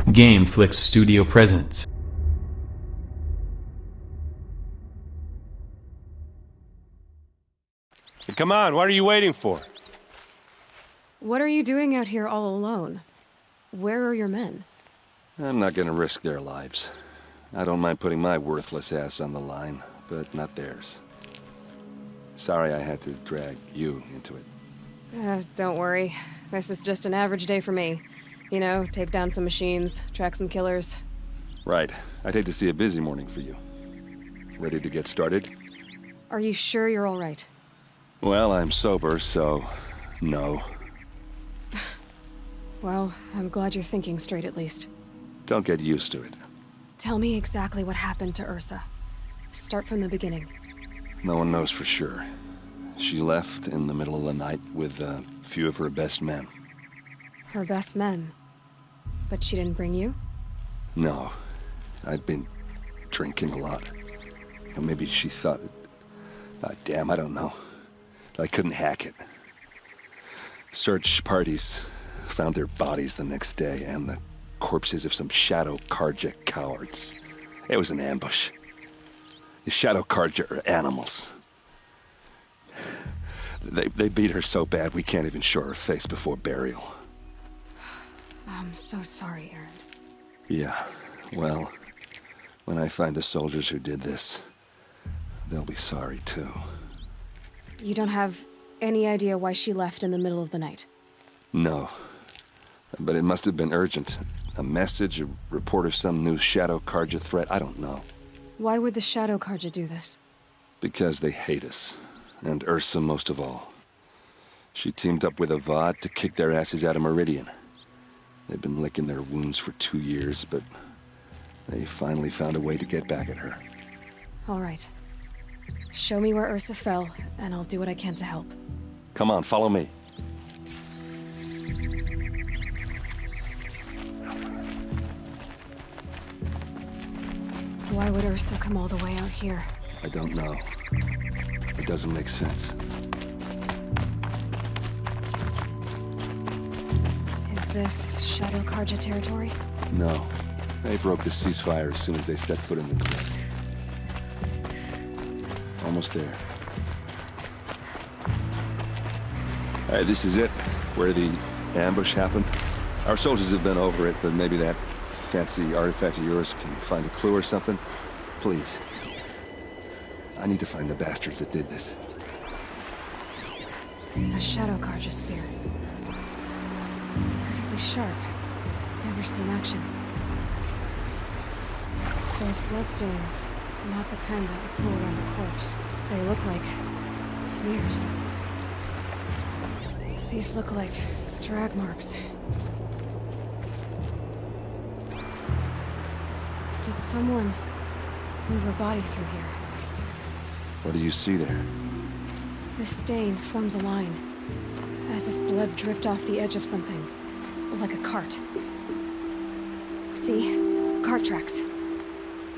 GameFlix Studio presents. Hey, come on, what are you waiting for? What are you doing out here all alone? Where are your men? I'm not gonna risk their lives. I don't mind putting my worthless ass on the line, but not theirs. Sorry I had to drag you into it. Don't worry. This is just an average day for me. You know, take down some machines, track some killers. Right. I'd hate to see a busy morning for you. Ready to get started? Are you sure you're all right? Well, I'm sober, so... no. Well, I'm glad you're thinking straight at least. Don't get used to it. Tell me exactly what happened to Ursa. Start from the beginning. No one knows for sure. She left in the middle of the night with a few of her best men. Her best men? But she didn't bring you? No. I'd been drinking a lot. Or maybe she thought... damn, I don't know. I couldn't hack it. Search parties found their bodies the next day, and the corpses of some Shadow Karja cowards. It was an ambush. The Shadow Karja are animals. They beat her so bad we can't even show her face before burial. I'm so sorry, Aaron. Yeah, well, when I find the soldiers who did this, they'll be sorry too. You don't have any idea why she left in the middle of the night? No. But it must have been urgent. A message, a report of some new Shadow Karja threat, I don't know. Why would the Shadow Karja do this? Because they hate us. And Ursa most of all. She teamed up with Avad to kick their asses out of Meridian. They've been licking their wounds for 2 years, but they finally found a way to get back at her. All right. Show me where Ursa fell, and I'll do what I can to help. Come on, follow me. Why would Ursa come all the way out here? I don't know. It doesn't make sense. Is this Shadow Karja territory? No. They broke the ceasefire as soon as they set foot in the cliff. Almost there. Alright, this is it. Where the ambush happened. Our soldiers have been over it, but maybe that fancy artifact of yours can find a clue or something. Please. I need to find the bastards that did this. A Shadow Karja spear. It's perfectly sharp. Never seen action. Those bloodstains, not the kind that would pull around the corpse. They look like smears. These look like drag marks. Did someone move a body through here? What do you see there? This stain forms a line, as if blood dripped off the edge of something, like a cart. See? Cart tracks.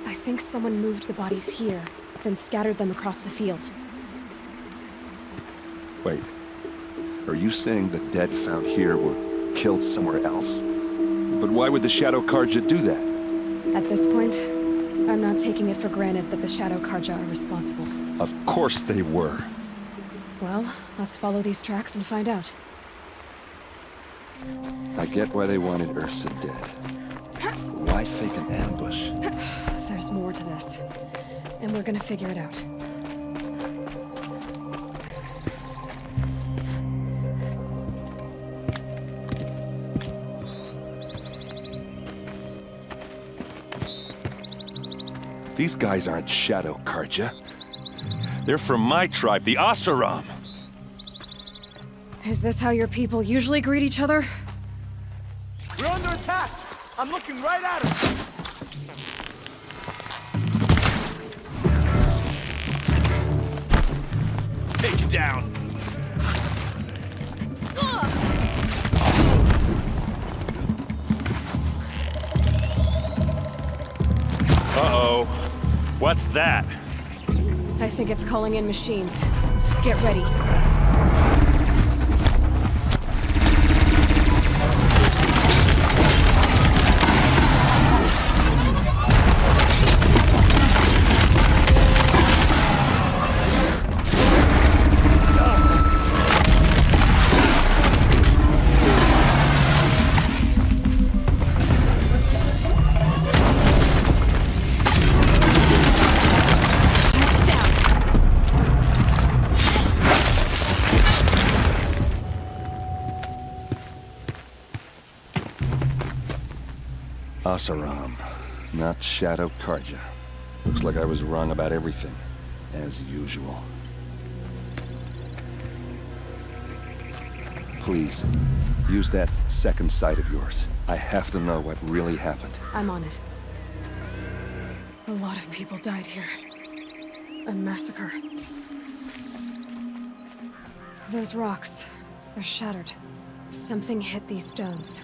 I think someone moved the bodies here, then scattered them across the field. Wait. Are you saying the dead found here were killed somewhere else? But why would the Shadow Karja do that? At this point, I'm not taking it for granted that the Shadow Karja are responsible. Of course they were. Well, let's follow these tracks and find out. I get why they wanted Ursa dead. Why fake an ambush? There's more to this, and we're gonna figure it out. These guys aren't Shadow Karja. They're from my tribe, the Oseram. Is this how your people usually greet each other? We're under attack! I'm looking right at him! Take you down! Uh-oh. What's that? I think it's calling in machines. Get ready. Asaram, not Shadow Karja. Looks like I was wrong about everything, as usual. Please, use that second sight of yours. I have to know what really happened. I'm on it. A lot of people died here. A massacre. Those rocks, they're shattered. Something hit these stones.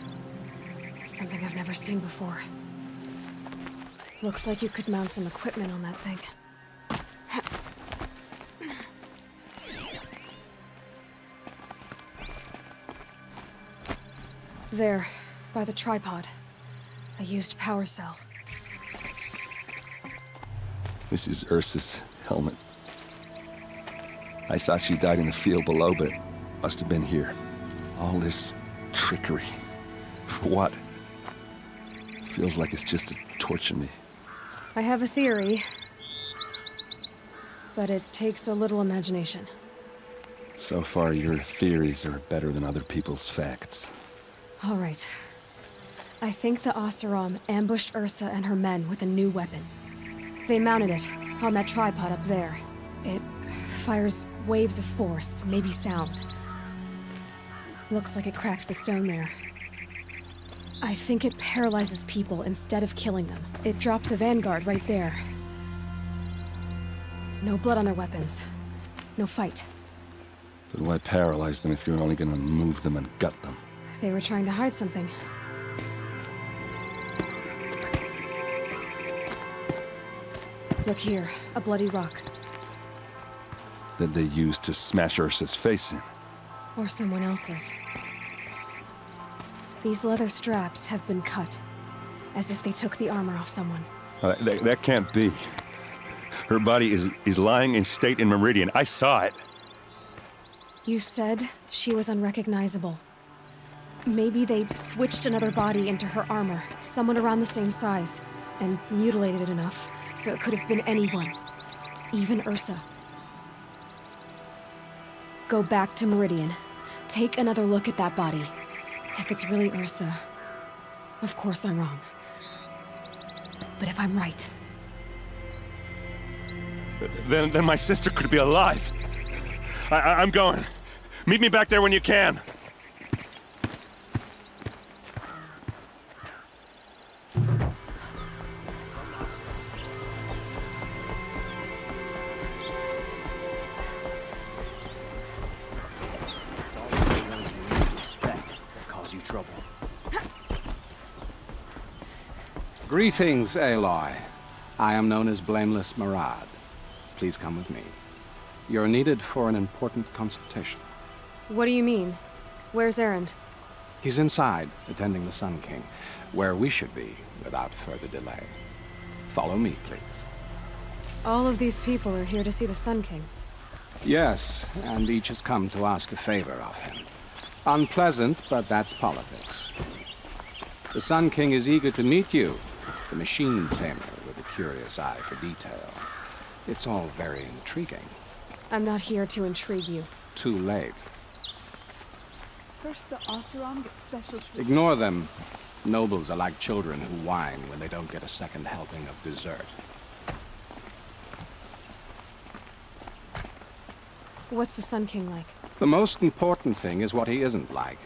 Something I've never seen before. Looks like you could mount some equipment on that thing. There, by the tripod. A used power cell. This is Ursa's helmet. I thought she died in the field below, but it must have been here. All this trickery. For what? Feels like it's just to torture me. I have a theory, but it takes a little imagination. So far, your theories are better than other people's facts. All right. I think the Oseram ambushed Ursa and her men with a new weapon. They mounted it on that tripod up there. It fires waves of force, maybe sound. Looks like it cracked the stone there. I think it paralyzes people instead of killing them. It dropped the vanguard right there. No blood on their weapons. No fight. But why paralyze them if you're only gonna move them and gut them? They were trying to hide something. Look here, a bloody rock. That they used to smash Ursa's face in. Or someone else's. These leather straps have been cut, as if they took the armor off someone. That can't be. Her body is lying in state in Meridian. I saw it. You said she was unrecognizable. Maybe they switched another body into her armor, someone around the same size, and mutilated it enough so it could have been anyone, even Ursa. Go back to Meridian. Take another look at that body. If it's really Ursa, of course I'm wrong. But if I'm right... Then my sister could be alive. I'm going. Meet me back there when you can. Greetings, Aloy. I am known as Blameless Marad. Please come with me. You're needed for an important consultation. What do you mean? Where's Erend? He's inside, attending the Sun King, where we should be without further delay. Follow me, please. All of these people are here to see the Sun King. Yes, and each has come to ask a favor of him. Unpleasant, but that's politics. The Sun King is eager to meet you, the machine tamer with a curious eye for detail. It's all very intriguing. I'm not here to intrigue you. Too late. First, the Oseram gets special treatment. Ignore them. Nobles are like children who whine when they don't get a second helping of dessert. What's the Sun King like? The most important thing is what he isn't like.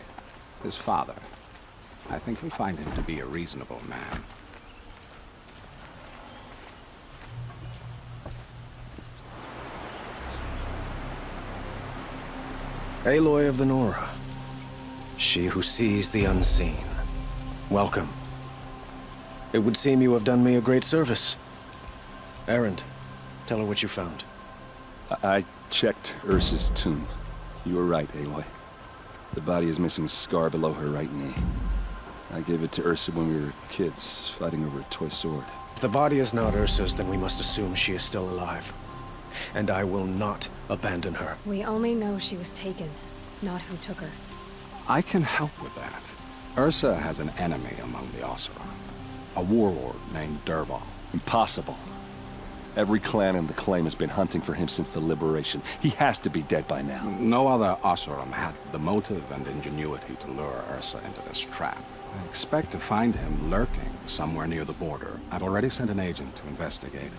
His father. I think you'll find him to be a reasonable man. Aloy of the Nora. She who sees the unseen. Welcome. It would seem you have done me a great service. Erend, tell her what you found. I checked Ursa's tomb. You were right, Aloy. The body is missing a scar below her right knee. I gave it to Ursa when we were kids, fighting over a toy sword. If the body is not Ursa's, then we must assume she is still alive. And I will not abandon her. We only know she was taken, not who took her. I can help with that. Ursa has an enemy among the Oseram. A warlord named Dervahl. Impossible. Every clan in the claim has been hunting for him since the liberation. He has to be dead by now. No other Oseram had the motive and ingenuity to lure Ursa into this trap. I expect to find him lurking somewhere near the border. I've already sent an agent to investigate.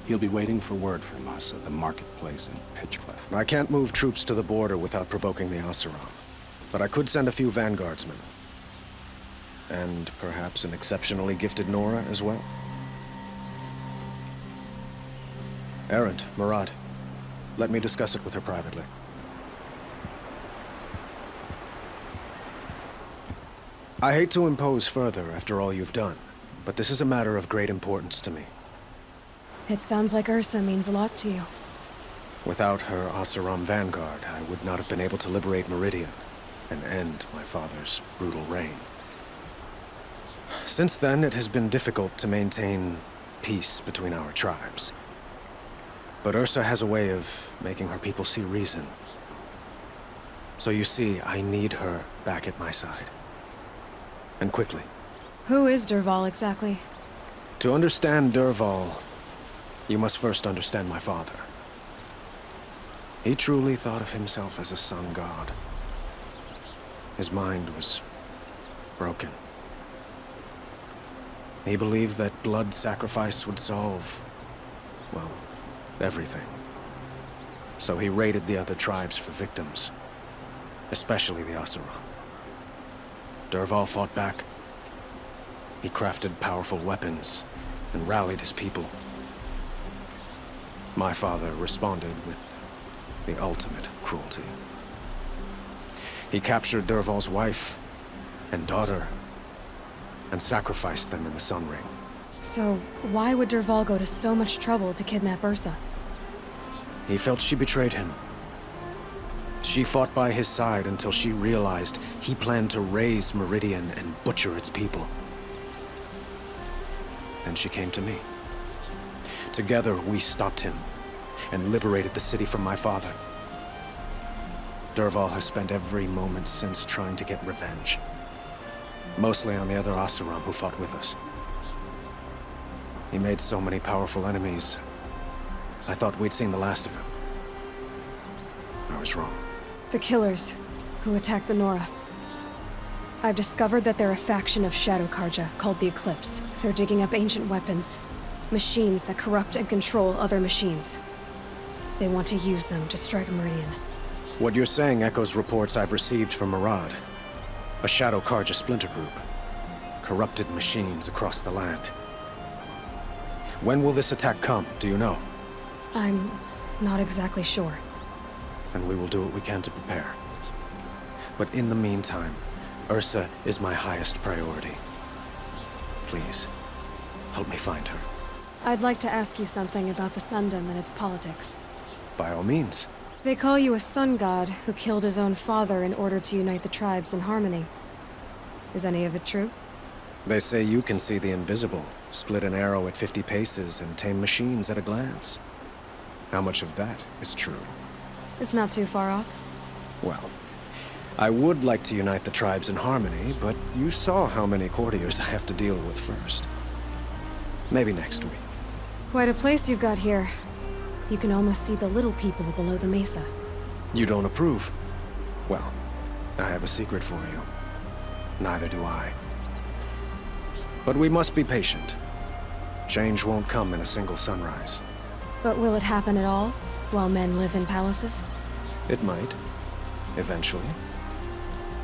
He'll be waiting for word from us at the marketplace in Pitchcliff. I can't move troops to the border without provoking the Oseram. But I could send a few vanguardsmen. And perhaps an exceptionally gifted Nora as well. Erend, Murad, let me discuss it with her privately. I hate to impose further after all you've done, but this is a matter of great importance to me. It sounds like Ursa means a lot to you. Without her Oseram vanguard, I would not have been able to liberate Meridian and end my father's brutal reign. Since then, it has been difficult to maintain peace between our tribes. But Ursa has a way of making her people see reason. So you see, I need her back at my side. And quickly. Who is Dervahl exactly? To understand Dervahl, you must first understand my father. He truly thought of himself as a sun god. His mind was broken. He believed that blood sacrifice would solve, well, everything. So he raided the other tribes for victims, especially the Oseram. Dervahl fought back. He crafted powerful weapons and rallied his people. My father responded with the ultimate cruelty. He captured Dervahl's wife and daughter and sacrificed them in the Sun Ring. So, why would Dervahl go to so much trouble to kidnap Ursa? He felt she betrayed him. She fought by his side until she realized he planned to raise Meridian and butcher its people. Then she came to me. Together, we stopped him and liberated the city from my father. Dervahl has spent every moment since trying to get revenge. Mostly on the other Oseram who fought with us. He made so many powerful enemies. I thought we'd seen the last of him. I was wrong. The killers who attacked the Nora. I've discovered that they're a faction of Shadow Karja called the Eclipse. They're digging up ancient weapons. Machines that corrupt and control other machines. They want to use them to strike Meridian. What you're saying echoes reports I've received from Murad. A Shadow Karja splinter group. Corrupted machines across the land. When will this attack come, do you know? I'm not exactly sure. Then we will do what we can to prepare. But in the meantime, Ursa is my highest priority. Please, help me find her. I'd like to ask you something about the Sundom and its politics. By all means. They call you a sun god who killed his own father in order to unite the tribes in harmony. Is any of it true? They say you can see the invisible, split an arrow at 50 paces, and tame machines at a glance. How much of that is true? It's not too far off. Well, I would like to unite the tribes in harmony, but you saw how many courtiers I have to deal with first. Maybe next week. Quite a place you've got here. You can almost see the little people below the mesa. You don't approve? Well, I have a secret for you. Neither do I. But we must be patient. Change won't come in a single sunrise. But will it happen at all, while men live in palaces? It might. Eventually.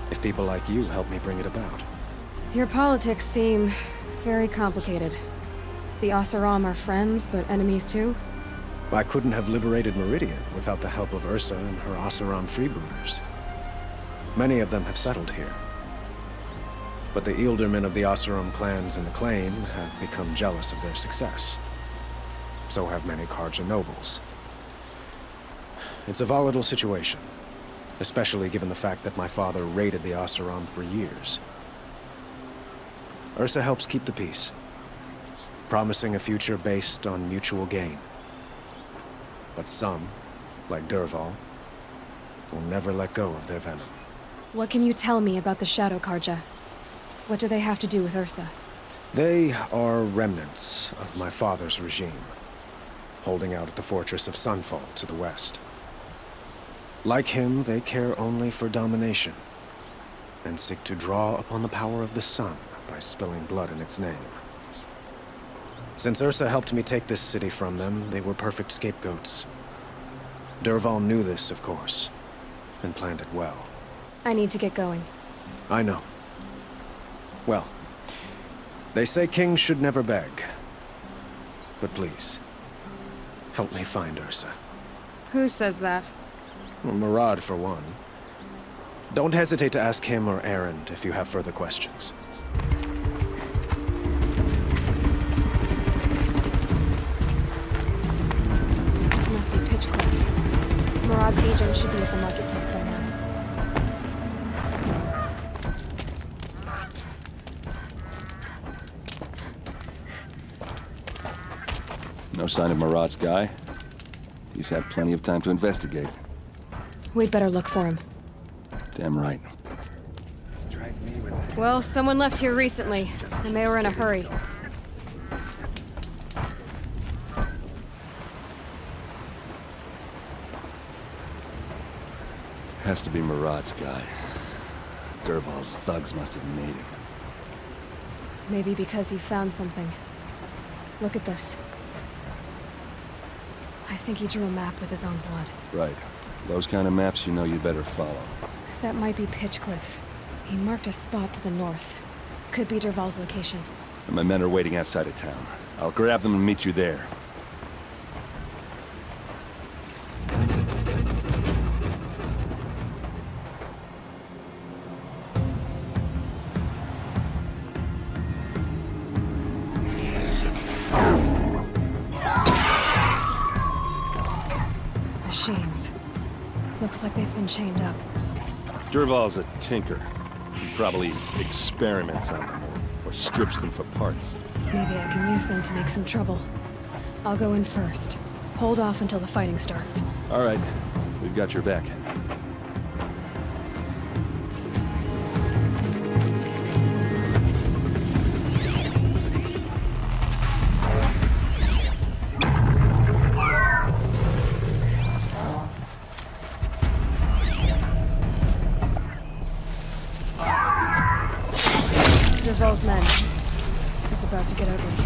If people like you help me bring it about. Your politics seem very complicated. The Oseram are friends, but enemies too? I couldn't have liberated Meridian without the help of Ursa and her Oseram freebooters. Many of them have settled here. But the Ealdormen of the Oseram clans in the Claim have become jealous of their success. So have many Karja nobles. It's a volatile situation, especially given the fact that my father raided the Oseram for years. Ursa helps keep the peace, promising a future based on mutual gain. But some, like Dervahl, will never let go of their venom. What can you tell me about the Shadow Karja? What do they have to do with Ursa? They are remnants of my father's regime, holding out at the fortress of Sunfall to the west. Like him, they care only for domination, and seek to draw upon the power of the sun by spilling blood in its name. Since Ursa helped me take this city from them, they were perfect scapegoats. Dervahl knew this, of course, and planned it well. I need to get going. I know. Well, they say kings should never beg. But please, help me find Ursa. Who says that? Well, Murad, for one. Don't hesitate to ask him or Erend if you have further questions. This must be Pitchcliff. Murad's agent should be at the marketplace by now. No sign of Murad's guy. He's had plenty of time to investigate. We'd better look for him. Damn right. Well, someone left here recently, and they were in a hurry. Has to be Murad's guy. Dervahl's thugs must have made him. Maybe because he found something. Look at this. I think he drew a map with his own blood. Right. Those kind of maps you know you better follow. That might be Pitchcliff. He marked a spot to the north. Could be Dervahl's location. And my men are waiting outside of town. I'll grab them and meet you there. Machines. Looks like they've been chained up. Dervahl's a tinker. He probably experiments on them or strips them for parts. Maybe I can use them to make some trouble. I'll go in first. Hold off until the fighting starts. All right. We've got your back. Dervahl's men. It's about to get ugly.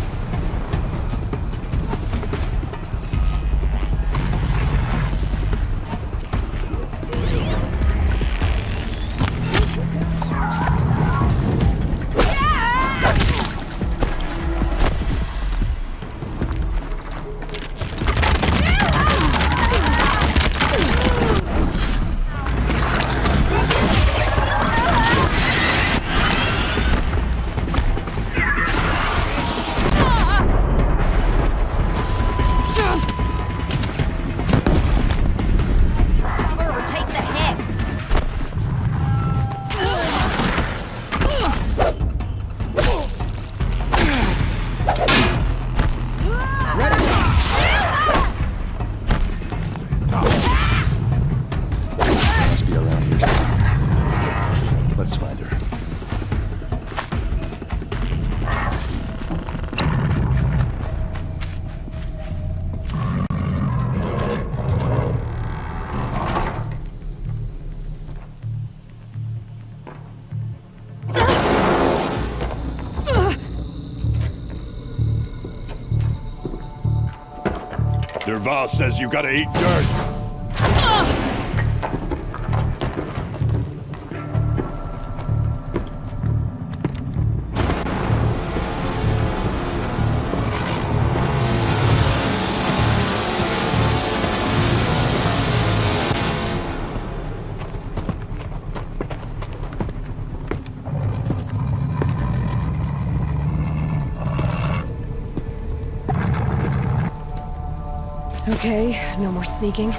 Dervahl says you gotta eat dirt. Okay, no more sneaking.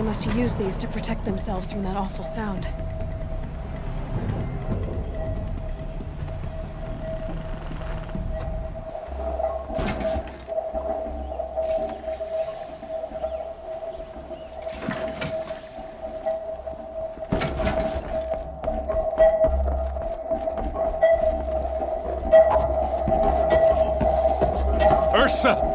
must use these to protect themselves from that awful sound. Ursa!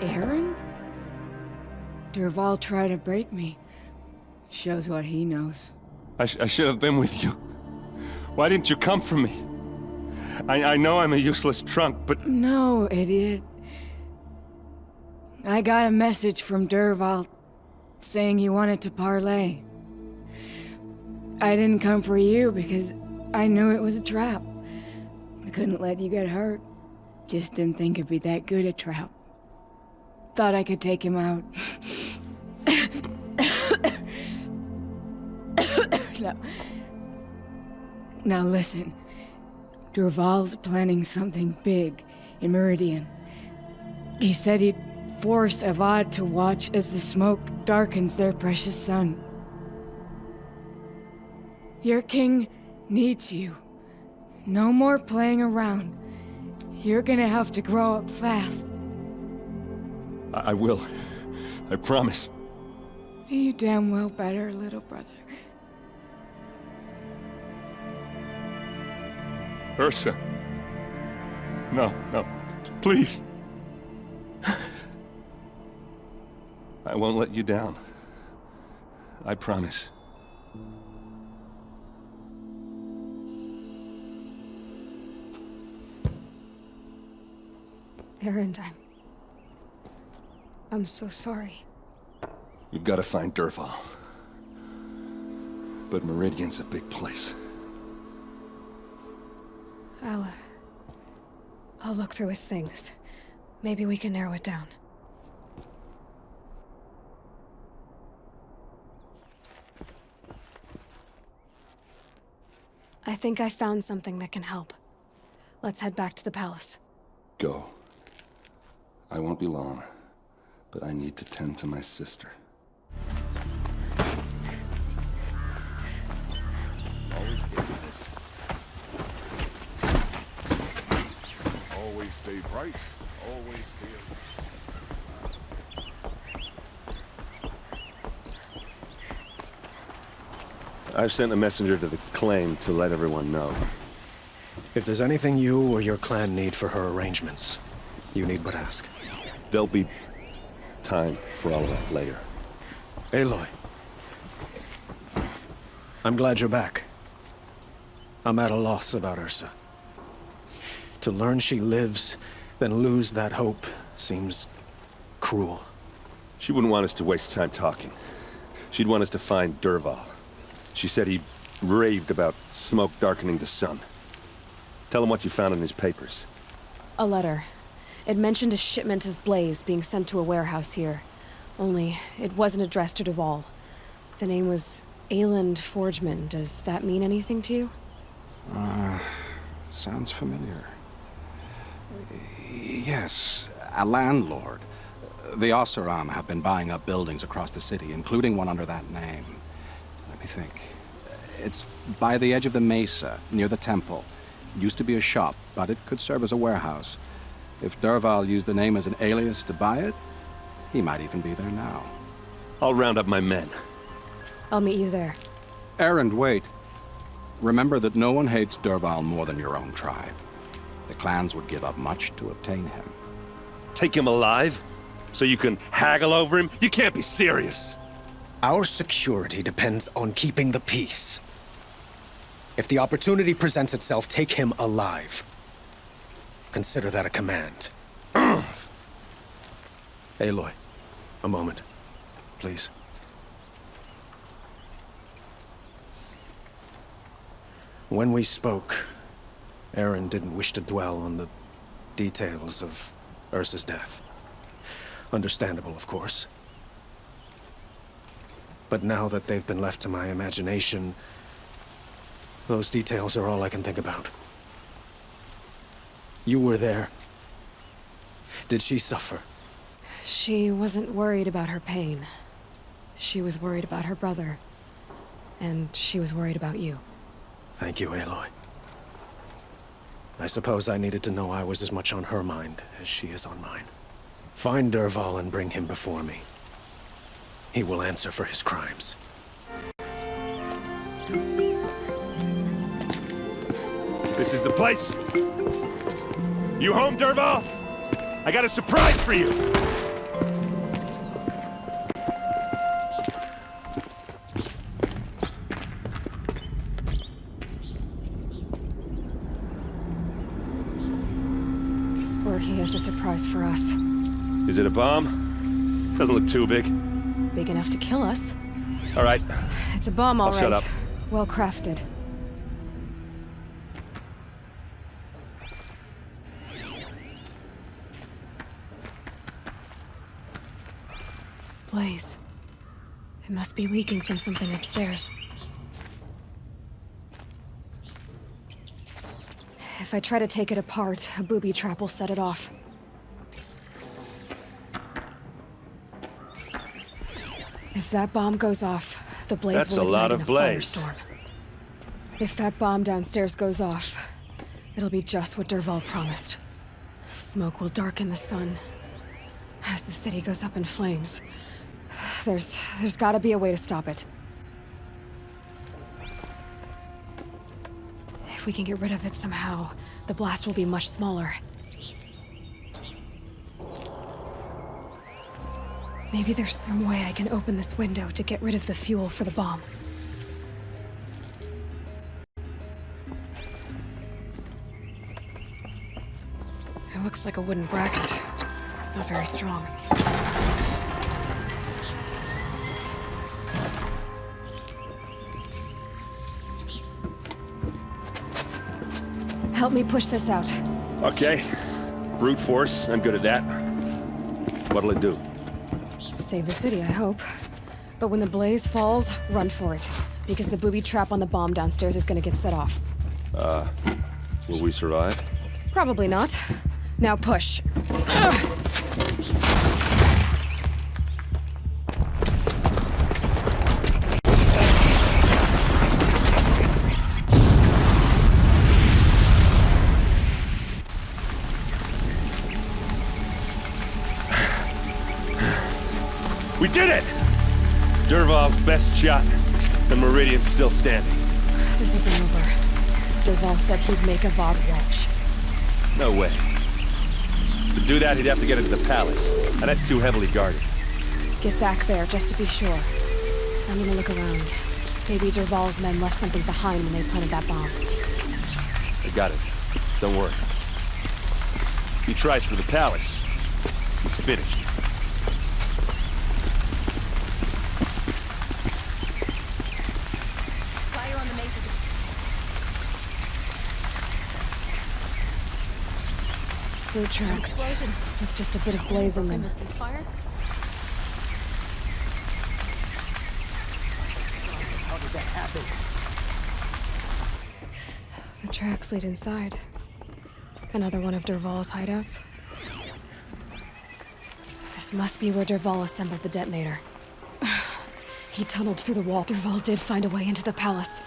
Aaron? Dervahl tried to break me. Shows what he knows. I should have been with you. Why didn't you come for me? I know I'm a useless trunk, but... No, idiot. I got a message from Dervahl saying he wanted to parlay. I didn't come for you because I knew it was a trap. I couldn't let you get hurt. Just didn't think it'd be that good a trap. Thought I could take him out. Now listen. Dervahl's planning something big in Meridian. He said he'd force Avad to watch as the smoke darkens their precious sun. Your king needs you. No more playing around. You're gonna have to grow up fast. I will. I promise. You damn well better, little brother. Ursa. No, please. I won't let you down. I promise. Aaron, I'm so sorry. We've got to find Dervahl. But Meridian's a big place. I'll look through his things. Maybe we can narrow it down. I think I found something that can help. Let's head back to the palace. Go. I won't be long, but I need to tend to my sister. Always stay bright. Always stay. I've sent a messenger to the claim to let everyone know. If there's anything you or your clan need for her arrangements, you need but ask. There'll be time for all of that later. Aloy. I'm glad you're back. I'm at a loss about Ursa. To learn she lives, then lose that hope, seems cruel. She wouldn't want us to waste time talking. She'd want us to find Dervahl. She said he raved about smoke darkening the sun. Tell him what you found in his papers. A letter. It mentioned a shipment of blaze being sent to a warehouse here. Only, it wasn't addressed to Dervahl. The name was Ayland Forgeman. Does that mean anything to you? Sounds familiar. Yes, a landlord. The Oseram have been buying up buildings across the city, including one under that name. Let me think. It's by the edge of the mesa, near the temple. Used to be a shop, but it could serve as a warehouse. If Dervahl used the name as an alias to buy it, he might even be there now. I'll round up my men. I'll meet you there. Erend, wait. Remember that no one hates Dervahl more than your own tribe. The clans would give up much to obtain him. Take him alive? So you can haggle over him? You can't be serious! Our security depends on keeping the peace. If the opportunity presents itself, take him alive. Consider that a command. Aloy, a moment, please. When we spoke, Aaron didn't wish to dwell on the details of Ursa's death. Understandable, of course. But now that they've been left to my imagination, those details are all I can think about. You were there. Did she suffer? She wasn't worried about her pain. She was worried about her brother. And she was worried about you. Thank you, Aloy. I suppose I needed to know I was as much on her mind as she is on mine. Find Dervahl and bring him before me. He will answer for his crimes. This is the place. You home, Dervahl? I got a surprise for you. Or he has a surprise for us. Is it a bomb? Doesn't look too big. Big enough to kill us. All right. It's a bomb, all I'll right. shut up. Well crafted. Blaze. It must be leaking from something upstairs. If I try to take it apart, a booby trap will set it off. If that bomb goes off, the blaze That's will a lot ignite of in a blaze. firestorm. If that bomb downstairs goes off, it'll be just what Dervahl promised. Smoke will darken the sun as the city goes up in flames. There's gotta be a way to stop it. If we can get rid of it somehow, the blast will be much smaller. Maybe there's some way I can open this window to get rid of the fuel for the bomb. It looks like a wooden bracket. Not very strong. Help me push this out. Okay. Brute force. I'm good at that. What'll it do? Save the city, I hope. But when the blaze falls, run for it. Because the booby trap on the bomb downstairs is gonna get set off. Will we survive? Probably not. Now push. We did it! Dervahl's best shot. The Meridian's still standing. This isn't over. Dervahl said he'd make a Vought watch. No way. To do that, he'd have to get into the palace. And that's too heavily guarded. Get back there, just to be sure. I'm gonna look around. Maybe Dervahl's men left something behind when they planted that bomb. I got it. Don't worry. If he tries for the palace, he's finished. Fire on the mason. Boot tracks. Explosion. With just a bit of blaze in them. Missing fire. How did that happen? The tracks lead inside. Another one of Dervahl's hideouts. This must be where Dervahl assembled the detonator. He tunneled through the wall. Dervahl did find a way into the palace.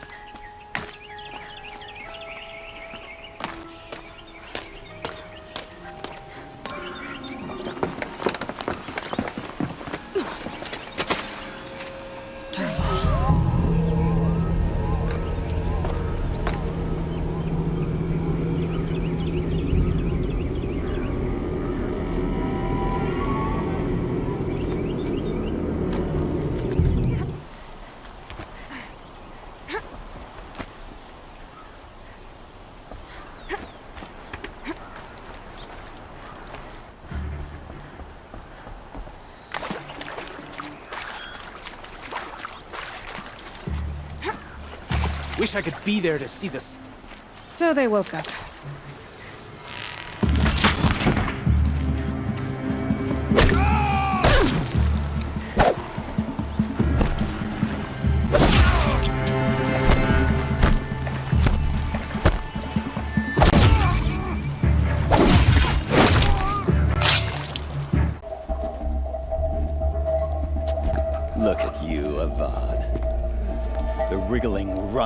Wish I could be there to see this. So they woke up.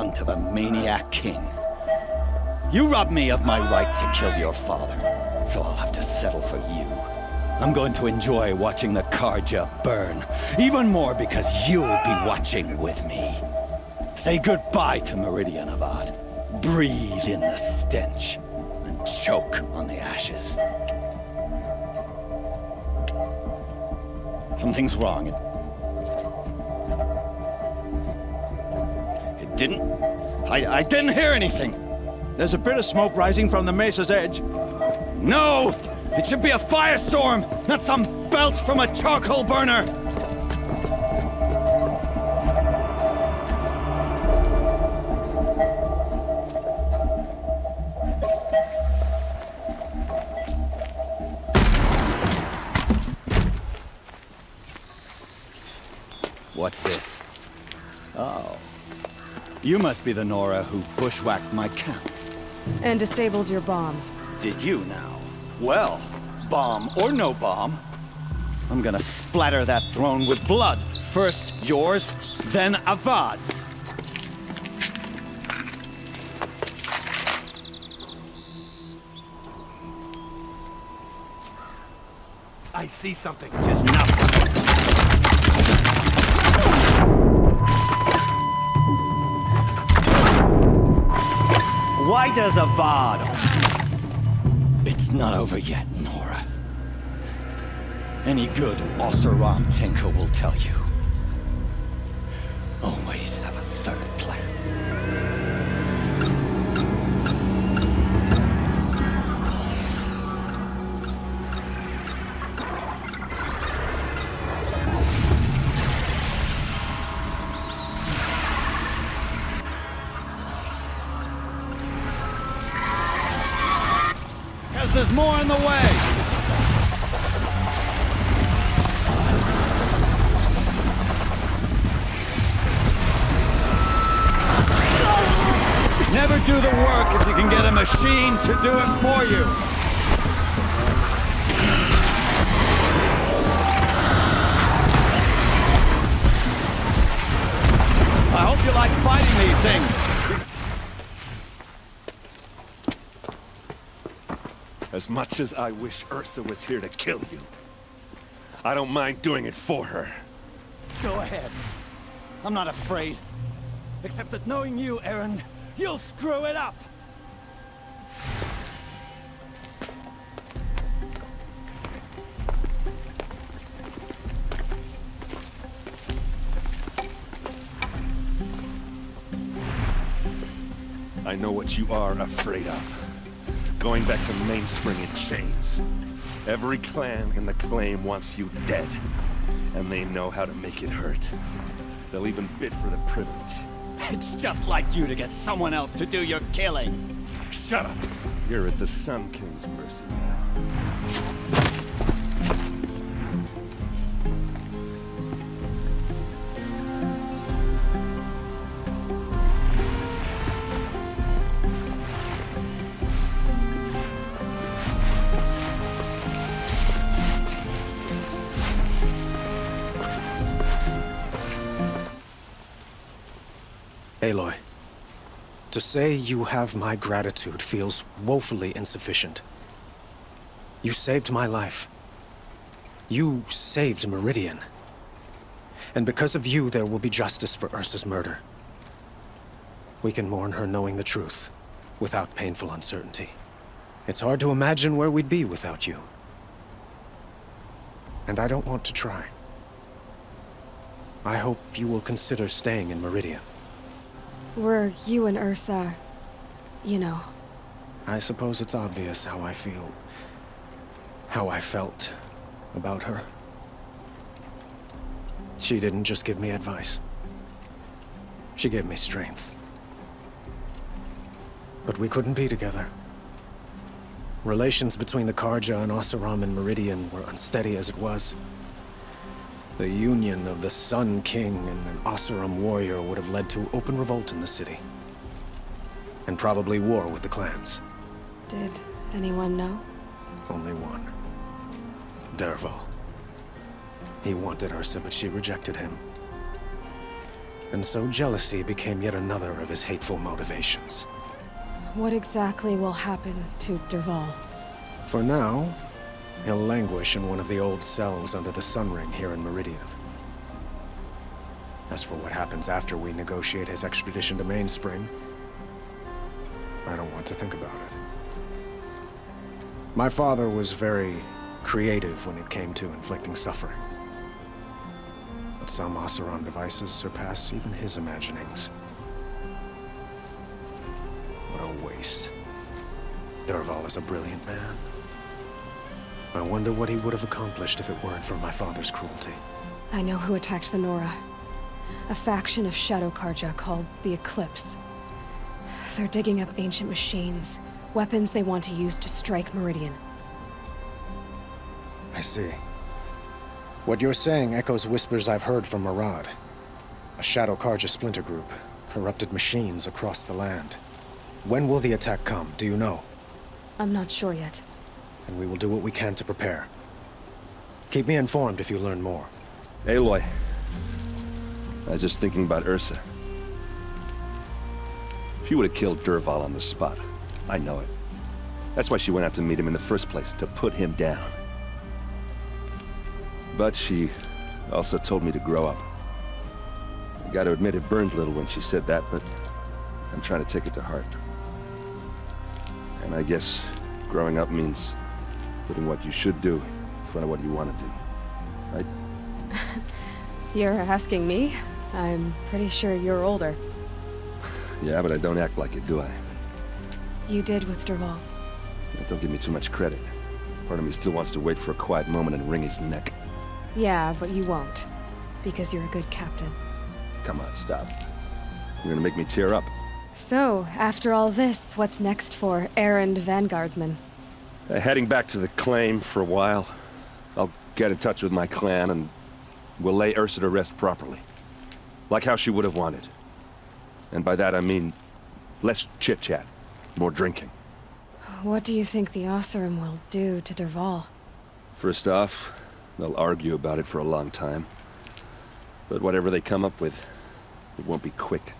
son to the maniac king. You robbed me of my right to kill your father, so I'll have to settle for you. I'm going to enjoy watching the Carja burn, even more because you'll be watching with me. Say goodbye to Meridian, Avad. Breathe in the stench, and choke on the ashes. Something's wrong. It didn't... I didn't hear anything. There's a bit of smoke rising from the mesa's edge. No! It should be a firestorm, not some belch from a charcoal burner! What's this? Oh. You must be the Nora who bushwhacked my camp. And disabled your bomb. Did you now? Well, bomb or no bomb, I'm gonna splatter that throne with blood. First yours, then Avad's. I see something. Tis nothing. Why does Avad? It's not over yet, Nora. Any good Oseram tinker will tell you. Always have a third plan. There's more in the way! Never do the work if you can get a machine to do it for you. I hope you like fighting these things. As much as I wish Ursa was here to kill you, I don't mind doing it for her. Go ahead. I'm not afraid. Except that knowing you, Aaron, you'll screw it up! I know what you are afraid of. Going back to Mainspring in chains. Every clan in the claim wants you dead. And they know how to make it hurt. They'll even bid for the privilege. It's just like you to get someone else to do your killing. Shut up! You're at the Sun King's mercy now. Aloy, to say you have my gratitude feels woefully insufficient. You saved my life. You saved Meridian. And because of you, there will be justice for Ursa's murder. We can mourn her knowing the truth, without painful uncertainty. It's hard to imagine where we'd be without you. And I don't want to try. I hope you will consider staying in Meridian. Were you and Ursa, you know. I suppose it's obvious how I feel. How I felt about her. She didn't just give me advice. She gave me strength. But we couldn't be together. Relations between the Carja and Oseram and Meridian were unsteady as it was. The union of the Sun King and an Oseram warrior would have led to open revolt in the city. And probably war with the clans. Did anyone know? Only one. Dervahl. He wanted Ursa, but she rejected him. And so jealousy became yet another of his hateful motivations. What exactly will happen to Dervahl? For now, he'll languish in one of the old cells under the Sun Ring here in Meridian. As for what happens after we negotiate his extradition to Mainspring, I don't want to think about it. My father was very creative when it came to inflicting suffering. But some Oseram devices surpass even his imaginings. What a waste. Dervahl is a brilliant man. I wonder what he would have accomplished if it weren't for my father's cruelty. I know who attacked the Nora. A faction of Shadow Karja called the Eclipse. They're digging up ancient machines, weapons they want to use to strike Meridian. I see. What you're saying echoes whispers I've heard from Murad. A Shadow Karja splinter group, corrupted machines across the land. When will the attack come, do you know? I'm not sure yet. And we will do what we can to prepare. Keep me informed if you learn more. Aloy. I was just thinking about Ursa. She would have killed Dervahl on the spot. I know it. That's why she went out to meet him in the first place, to put him down. But she also told me to grow up. I gotta admit it burned a little when she said that, but I'm trying to take it to heart. And I guess growing up means putting what you should do in front of what you want to do. Right? You're asking me? I'm pretty sure you're older. Yeah, but I don't act like it, do I? You did with Dervahl. Yeah, don't give me too much credit. Part of me still wants to wait for a quiet moment and wring his neck. Yeah, but you won't. Because you're a good captain. Come on, stop. You're gonna make me tear up. So, after all this, what's next for errand vanguardsman? Heading back to the claim for a while. I'll get in touch with my clan and we'll lay Ursa to rest properly. Like how she would have wanted. And by that I mean less chit-chat, more drinking. What do you think the Oseram will do to Dervahl? First off, they'll argue about it for a long time. But whatever they come up with, it won't be quick.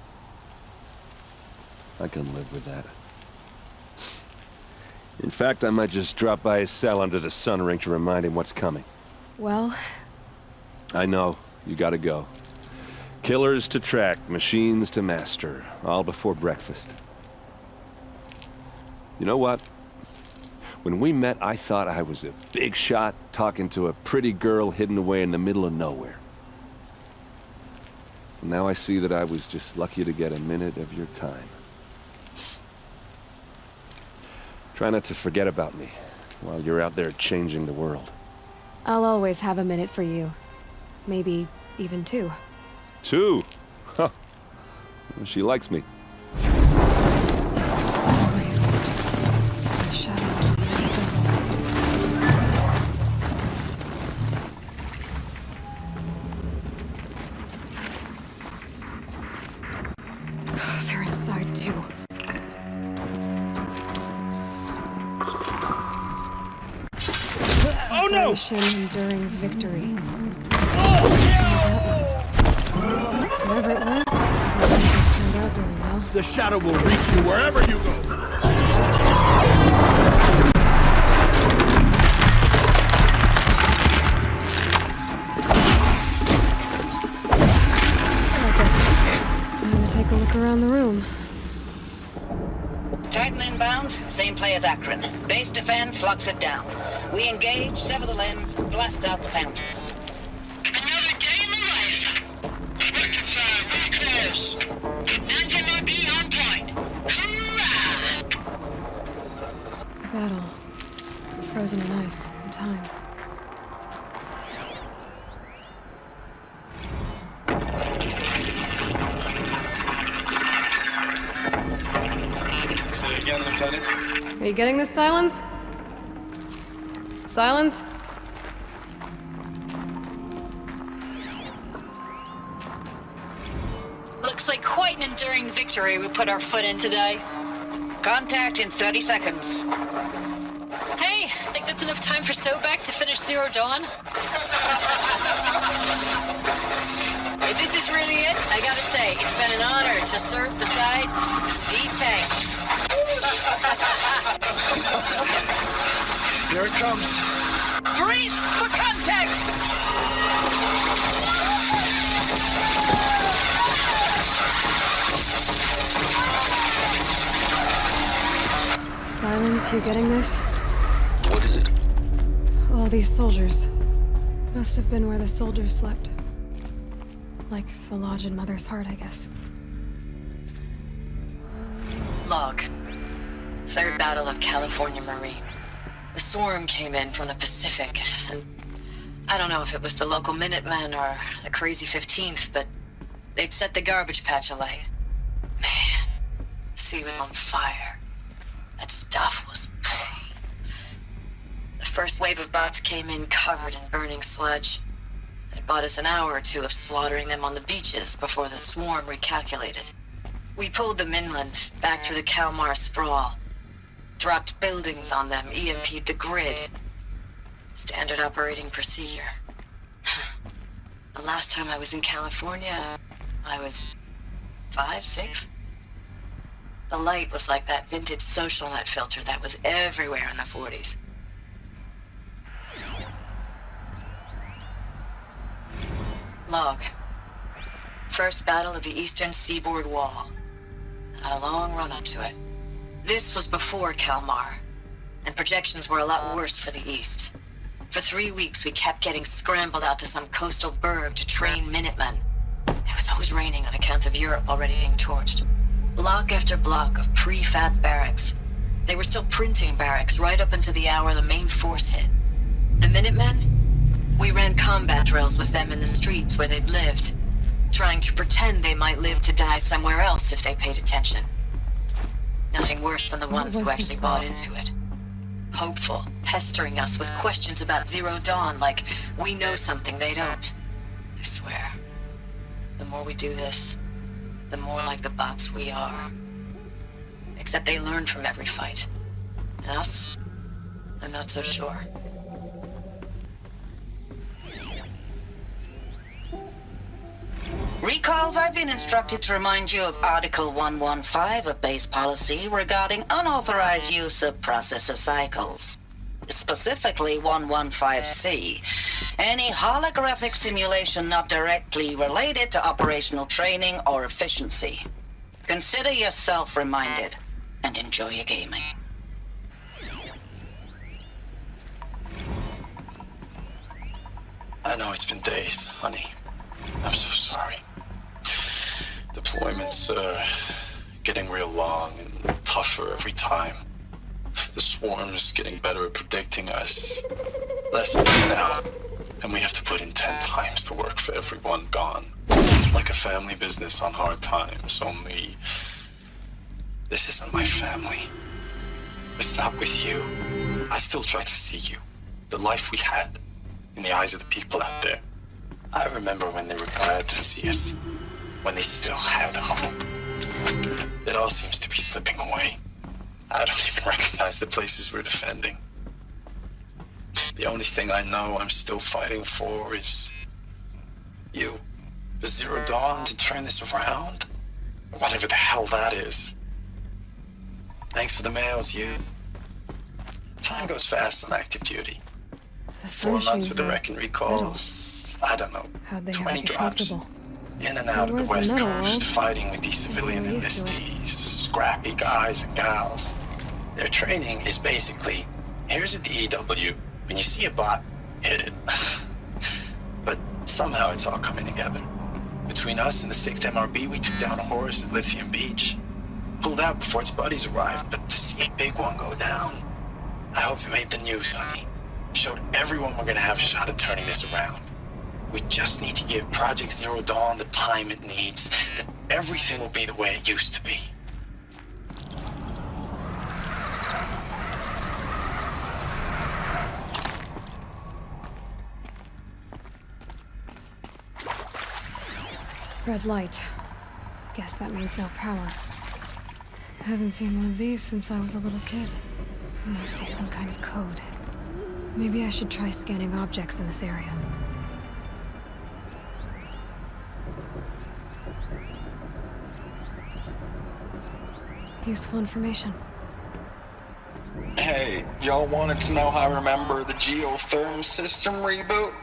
I can live with that. In fact, I might just drop by his cell under the Sun Ring to remind him what's coming. Well... I know, you gotta go. Killers to track, machines to master, all before breakfast. You know what? When we met, I thought I was a big shot talking to a pretty girl hidden away in the middle of nowhere. And now I see that I was just lucky to get a minute of your time. Try not to forget about me while you're out there changing the world. I'll always have a minute for you. Maybe even two. Two? Huh. Well, she likes me. They're inside too. Oh no! Enduring victory. Whatever it was, it turned out really well. The shadow will reach you wherever you go. Time to take a look around the room. Titan inbound, same play as Akron. Base defense locks it down. We engage, sever the lens, and blast out the fountains. Another day in the life. Reconcile, really close. Anti-MRP on point. Hoorah! A battle. Frozen in ice and time. Say again, Lieutenant. Are you getting this, Silence? Silence? Looks like quite an enduring victory we put our foot in today. Contact in 30 seconds. Hey, I think that's enough time for Sobek to finish Zero Dawn. This is really it? I gotta say, it's been an honor to serve beside these tanks. Here it comes. Brace for contact! Silence, you getting this? What is it? All these soldiers. Must have been where the soldiers slept. Like the lodge in Mother's Heart, I guess. Log. Third Battle of California Marine. The swarm came in from the Pacific, and I don't know if it was the local Minutemen or the crazy 15th, but they'd set the garbage patch alight. Man, the sea was on fire. That stuff was... The first wave of bots came in covered in burning sludge. It bought us an hour or two of slaughtering them on the beaches before the swarm recalculated. We pulled them inland, back through the Kalmar sprawl. Dropped buildings on them, EMP'd the grid. Standard operating procedure. The last time I was in California, I was 5, 6? The light was like that vintage social net filter that was everywhere in the 40s. Log. First battle of the eastern seaboard wall. Had a long run up to it. This was before Kalmar, and projections were a lot worse for the east. For 3 weeks, we kept getting scrambled out to some coastal burg to train Minutemen. It was always raining on account of Europe already being torched. Block after block of prefab barracks. They were still printing barracks right up until the hour the main force hit. The Minutemen? We ran combat drills with them in the streets where they'd lived, trying to pretend they might live to die somewhere else if they paid attention. Nothing worse than the ones who actually bought into it. Hopeful, pestering us with questions about Zero Dawn like we know something they don't. I swear, the more we do this, the more like the bots we are. Except they learn from every fight. And us? I'm not so sure. Recalls, I've been instructed to remind you of Article 115 of base policy regarding unauthorized use of processor cycles. Specifically 115C. Any holographic simulation not directly related to operational training or efficiency. Consider yourself reminded, and enjoy your gaming. I know it's been days, honey. I'm so sorry. Deployments are getting real long and tougher every time. The swarm's getting better at predicting us. Lessons now, and we have to put in 10 times the work for everyone gone. Like a family business on hard times, only... This isn't my family. It's not with you. I still try to see you. The life we had, in the eyes of the people out there. I remember when they were glad to see us. When they still had hope. It all seems to be slipping away. I don't even recognize the places we're defending. The only thing I know I'm still fighting for is... you. For Zero Dawn to turn this around? Whatever the hell that is. Thanks for the mails, you. Time goes fast on active duty. 4 months with the wreck and recalls. I don't know. 20 drops. In and out of the West Coast, fighting with these civilian enlistees, scrappy guys and gals. Their training is basically, here's a DEW. When you see a bot, hit it. But somehow it's all coming together. Between us and the 6th MRB, we took down a horse at Lithium Beach. Pulled out before its buddies arrived, but to see a big one go down, I hope you made the news, honey. Showed everyone we're gonna have a shot at turning this around. We just need to give Project Zero Dawn the time it needs, then everything will be the way it used to be. Red light. Guess that means no power. Haven't seen one of these since I was a little kid. It must be some kind of code. Maybe I should try scanning objects in this area. Useful information. Hey, y'all wanted to know how I remember the geotherm system reboot?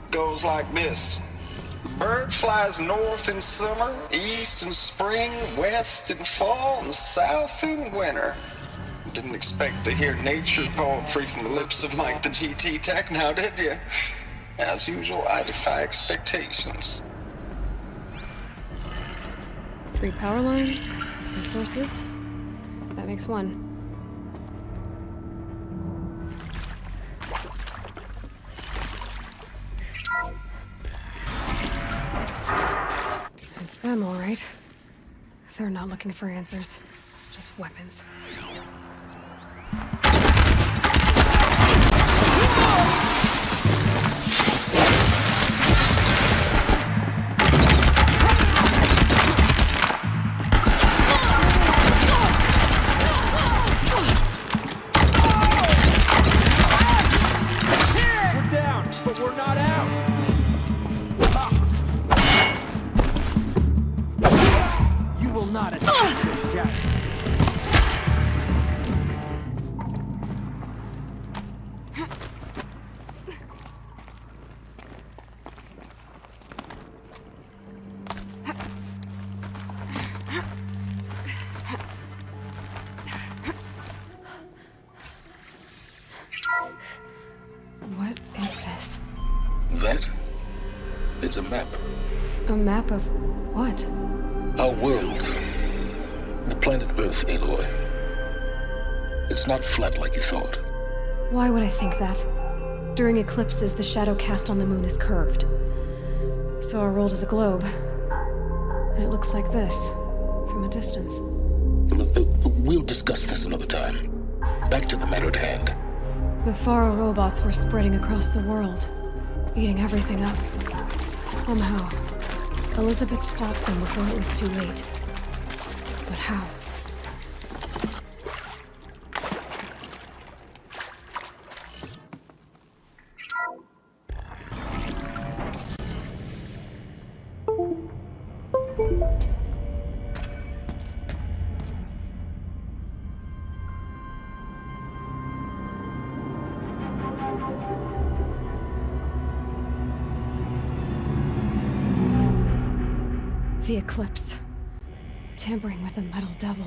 Goes like this. Bird flies north in summer, east in spring, west in fall, and south in winter. Didn't expect to hear nature's poetry from the lips of Mike the GT Tech now, did you? As usual, I defy expectations. 3 power lines, resources. That makes 1. It's them, all right. They're not looking for answers, just weapons. We're down, but we're not out. You will not attempt this shadow. What is this? That? It's a map. A map of what? Our world. The planet Earth, Aloy. It's not flat like you thought. Why would I think that? During eclipses, the shadow cast on the moon is curved. So our world is a globe. And it looks like this, from a distance. We'll discuss this another time. Back to the matter at hand. The Faro robots were spreading across the world, eating everything up. Somehow, Elizabeth stopped them before it was too late. But how? The eclipse. Tampering with the metal devil.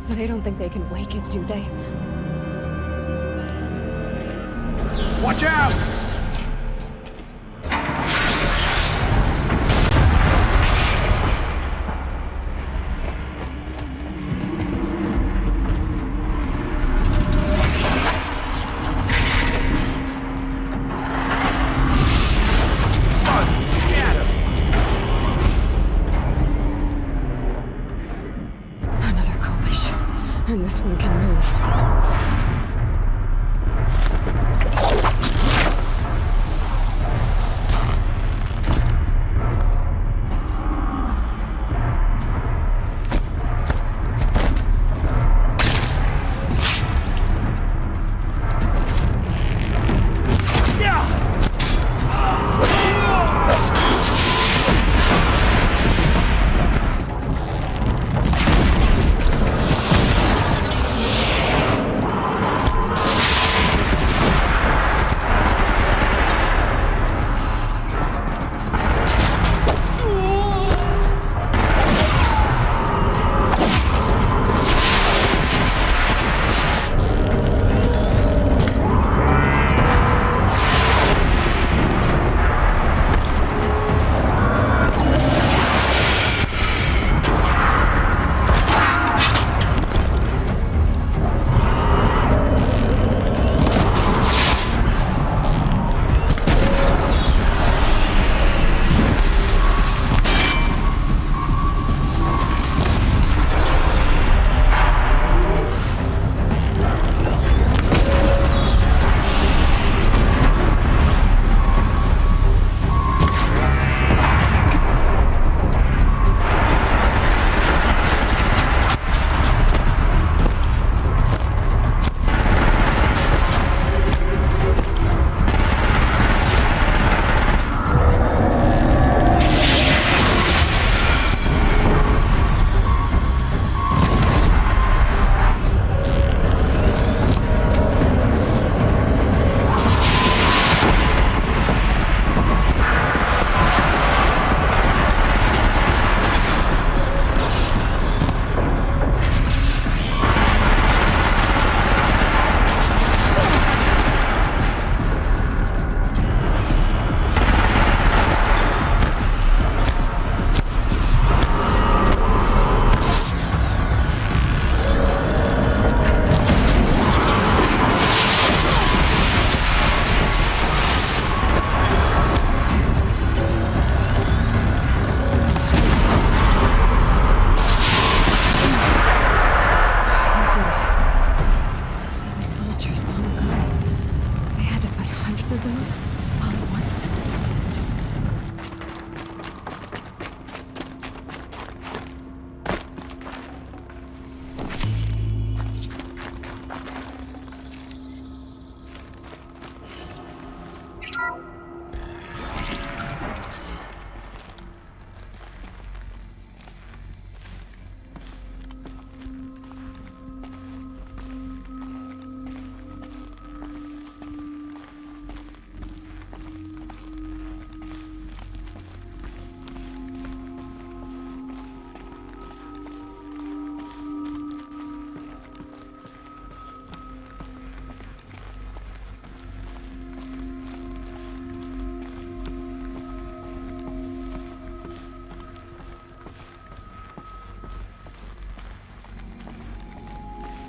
They don't think they can wake it, do they? Watch out! Another coalition. And this one can move.